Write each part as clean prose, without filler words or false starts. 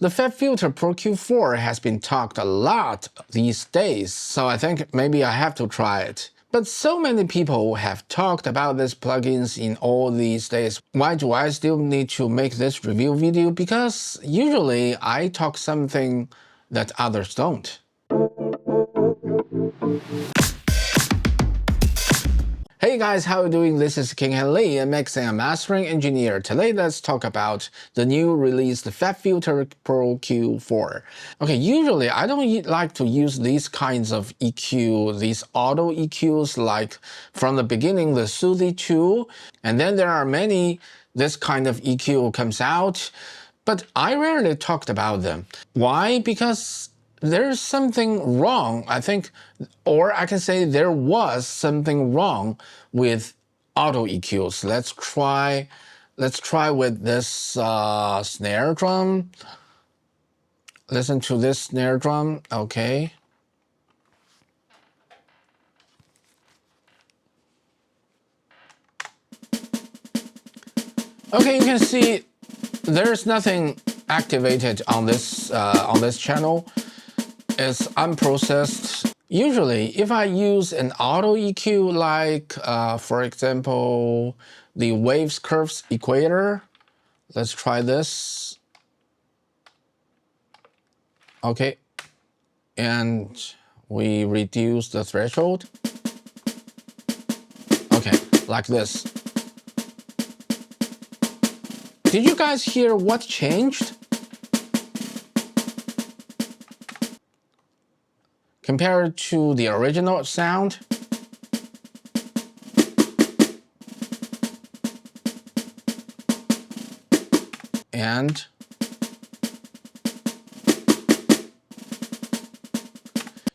The FabFilter Pro Q4 has been talked a lot these days, so I think maybe I have to try it. But so many people have talked about these plugins in all these days. Why do I still need to make this review video? Because usually I talk something that others don't. Hey guys, how are you doing? This is King Han Lee, a mixing and mastering engineer. Today let's talk about the new released FabFilter Pro Q4. Okay, usually I don't like to use these kinds of EQ, these auto EQs like from the beginning the SUSI 2, and then there are many this kind of EQ comes out, but I rarely talked about them. Why? Because there's something wrong, I think, or I can say there was something wrong with auto EQs. Let's try with this snare drum. Listen to this snare drum, okay. Okay, you can see there's nothing activated on this channel. It's unprocessed. Usually, if I use an auto EQ like, for example, the waves curves equator, let's try this. Okay, and we reduce the threshold. Okay, like this. Did you guys hear what changed? Compared to the original sound? And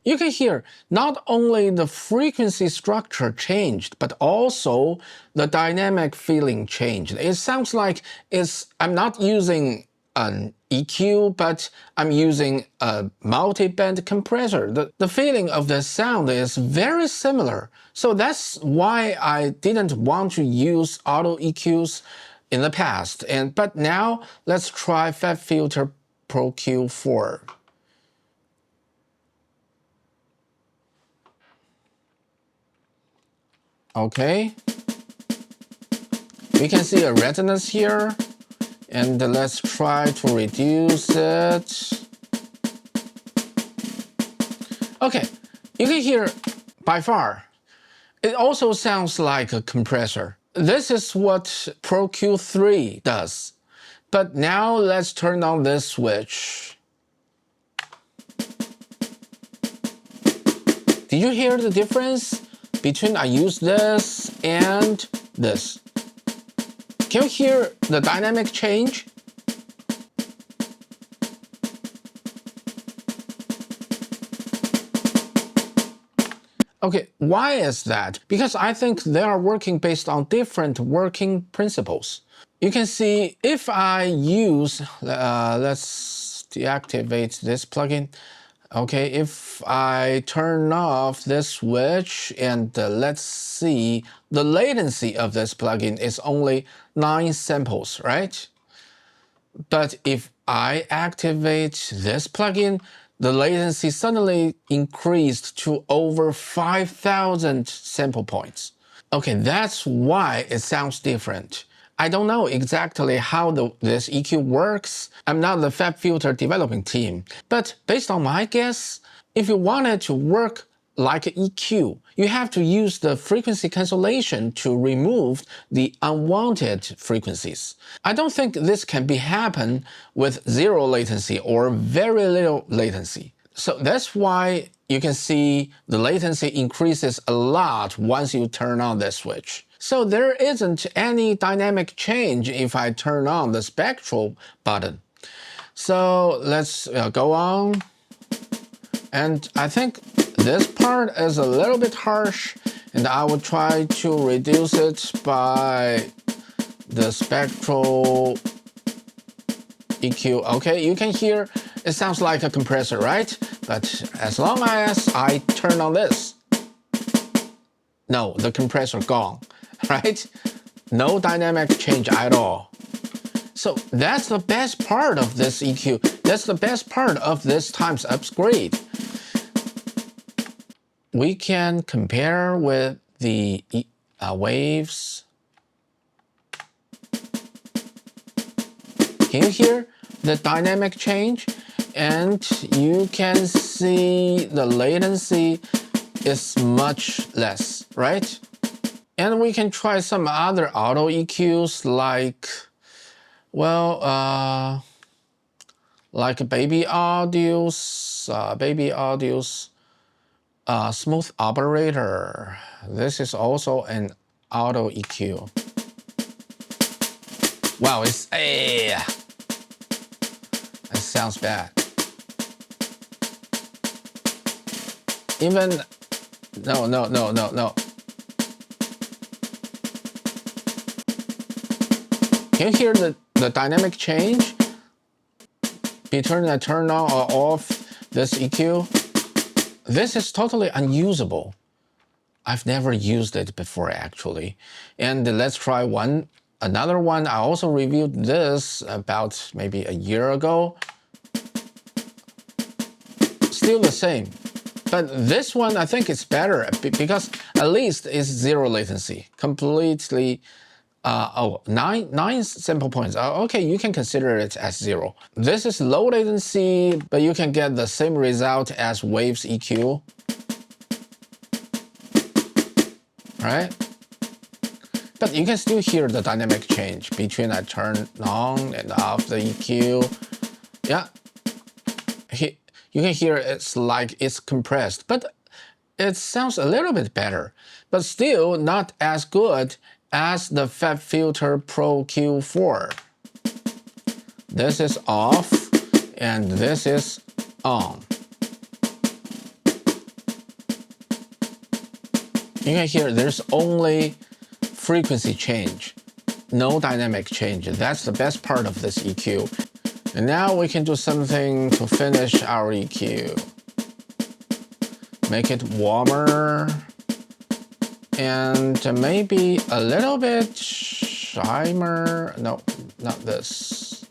you can hear not only the frequency structure changed, but also the dynamic feeling changed. It sounds like I'm not using an EQ, but I'm using a multi-band compressor. The feeling of the sound is very similar. So that's why I didn't want to use auto EQs in the past. But now let's try FabFilter Pro Q4. Okay, we can see a resonance here, and let's try to reduce it. Okay, you can hear by far. It also sounds like a compressor. This is what Pro Q3 does. But now let's turn on this switch. Did you hear the difference between I use this and this? Can you hear the dynamic change? Okay, why is that? Because I think they are working based on different working principles. You can see if I use, let's deactivate this plugin. Okay, if I turn off this switch and let's see, the latency of this plugin is only 9 samples, right? But if I activate this plugin, the latency suddenly increased to over 5,000 sample points. Okay, that's why it sounds different. I don't know exactly how this EQ works. I'm not the FabFilter developing team. But based on my guess, if you want it to work like an EQ, you have to use the frequency cancellation to remove the unwanted frequencies. I don't think this can happen with zero latency or very little latency. So that's why you can see the latency increases a lot once you turn on this switch. So there isn't any dynamic change if I turn on the spectral button. So let's go on. And I think this part is a little bit harsh, and I will try to reduce it by the spectral EQ. Okay, you can hear it sounds like a compressor, right? But as long as I turn on this, no, the compressor gone, right? No dynamic change at all. So that's the best part of this EQ. That's the best part of this times upgrade. We can compare with the waves. Can you hear the dynamic change? And you can see the latency is much less, right? And we can try some other auto EQs like, well, like Baby Audio's, Smooth Operator. This is also an auto EQ. Wow, it sounds bad. Even, no. Can you hear the dynamic change between I turn on or off this EQ? This is totally unusable. I've never used it before actually. And let's try another one. I also reviewed this about maybe a year ago. Still the same. But this one I think it's better because at least it's zero latency. Completely, nine sample points. Okay, you can consider it as zero. This is low latency, but you can get the same result as Waves EQ. Right? But you can still hear the dynamic change between I turn on and off the EQ. Yeah. You can hear it's like it's compressed, but it sounds a little bit better, but still not as good as the FabFilter Pro Q4. This is off and this is on. You can hear there's only frequency change, no dynamic change. That's the best part of this EQ. And now we can do something to finish our EQ. Make it warmer and maybe a little bit shimmer. No, not this.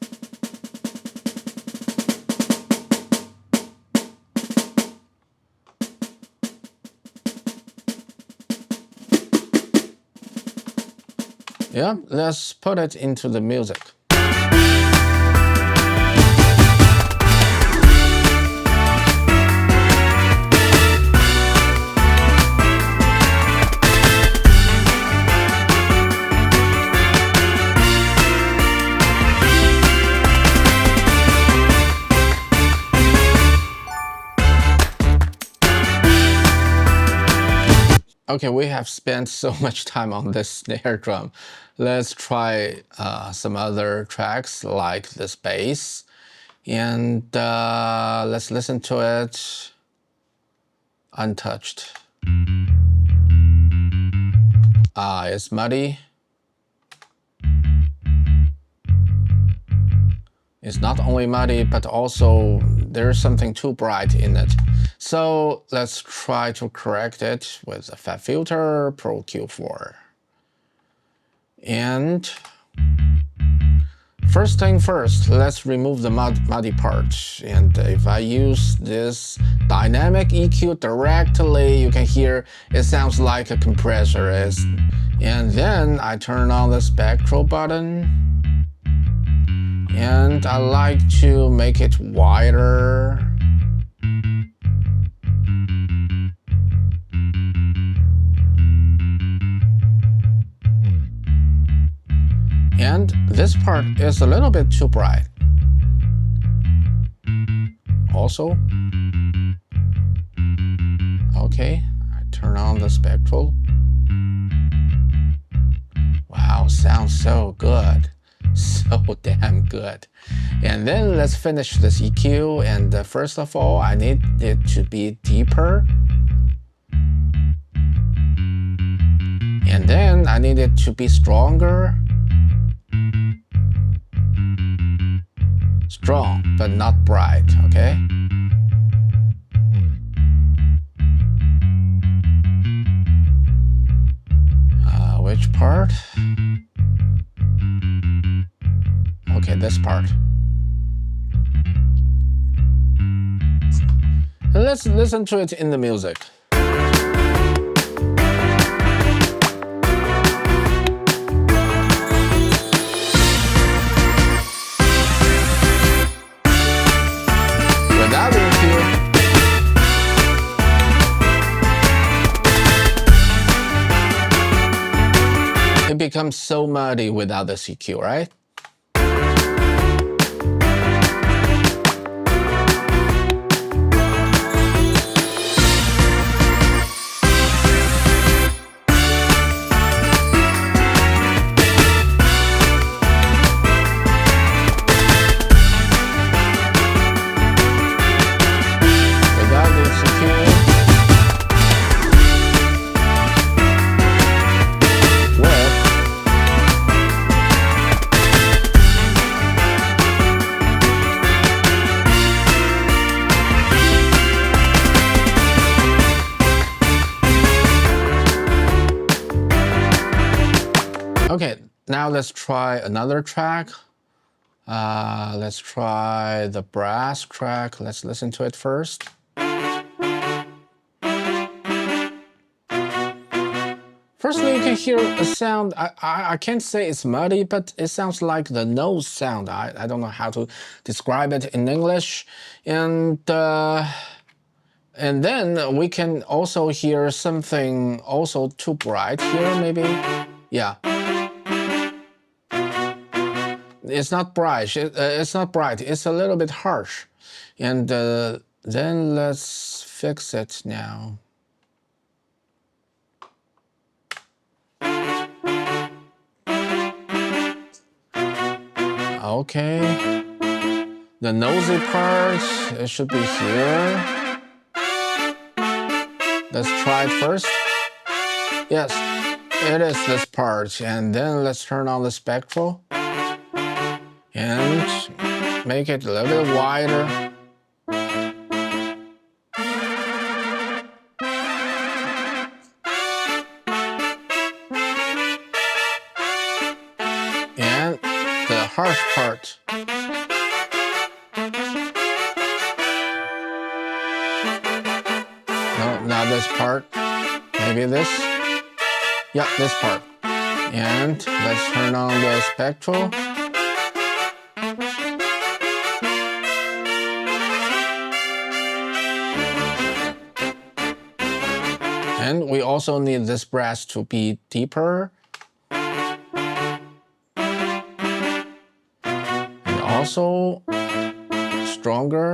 Yeah, let's put it into the music. Okay, we have spent so much time on this snare drum. Let's try some other tracks like this bass. And let's listen to it untouched. It's muddy. It's not only muddy, but also there's something too bright in it. So let's try to correct it with the FabFilter Pro Q4. And first thing first, let's remove the muddy part. And if I use this dynamic EQ directly, you can hear it sounds like a compressor is. And then I turn on the spectral button. And I like to make it wider. And this part is a little bit too bright. Also, okay, I turn on the spectral. Wow, sounds so good. So damn good. And then let's finish this EQ. And first of all, I need it to be deeper. And then I need it to be stronger. Strong, but not bright, okay? Which part? Okay, this part. And let's listen to it in the music. Without EQ, it becomes so muddy without the EQ, right? Okay, now let's try another track. Let's try the brass track. Let's listen to it first. Firstly, you can hear a sound. I can't say it's muddy, but it sounds like the nose sound. I don't know how to describe it in English. And then we can also hear something also too bright here, maybe. Yeah. It's not bright. It's not bright. It's a little bit harsh. And then let's fix it now. Okay. The nosy part, it should be here. Let's try it first. Yes, it is this part. And then let's turn on the spectral. And make it a little bit wider. And the harsh part. No, not this part. Maybe this. Yeah, this part. And let's turn on the spectral. And we also need this brass to be deeper. And also stronger.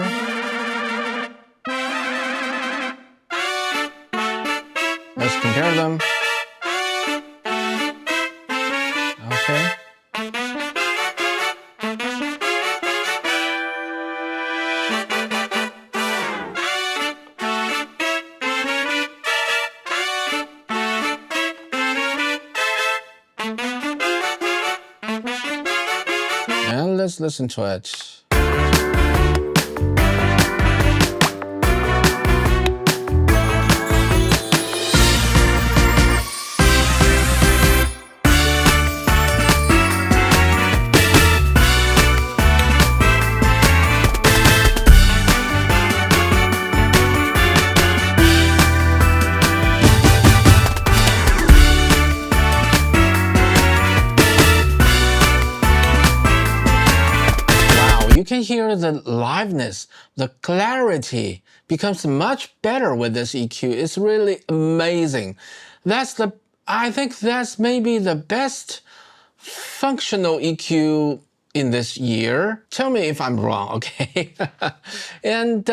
Let's compare them. Okay. And let's listen to it. You can hear the liveness, the clarity becomes much better with this EQ. It's really amazing. I think that's maybe the best functional EQ in this year. Tell me if I'm wrong, okay? And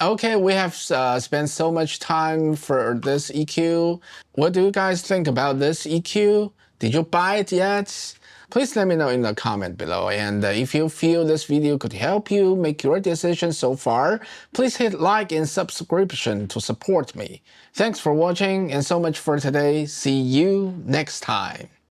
okay, we have spent so much time for this EQ. What do you guys think about this EQ? Did you buy it yet? Please let me know in the comment below. And if you feel this video could help you make your decision so far, please hit like and subscription to support me. Thanks for watching and so much for today. See you next time.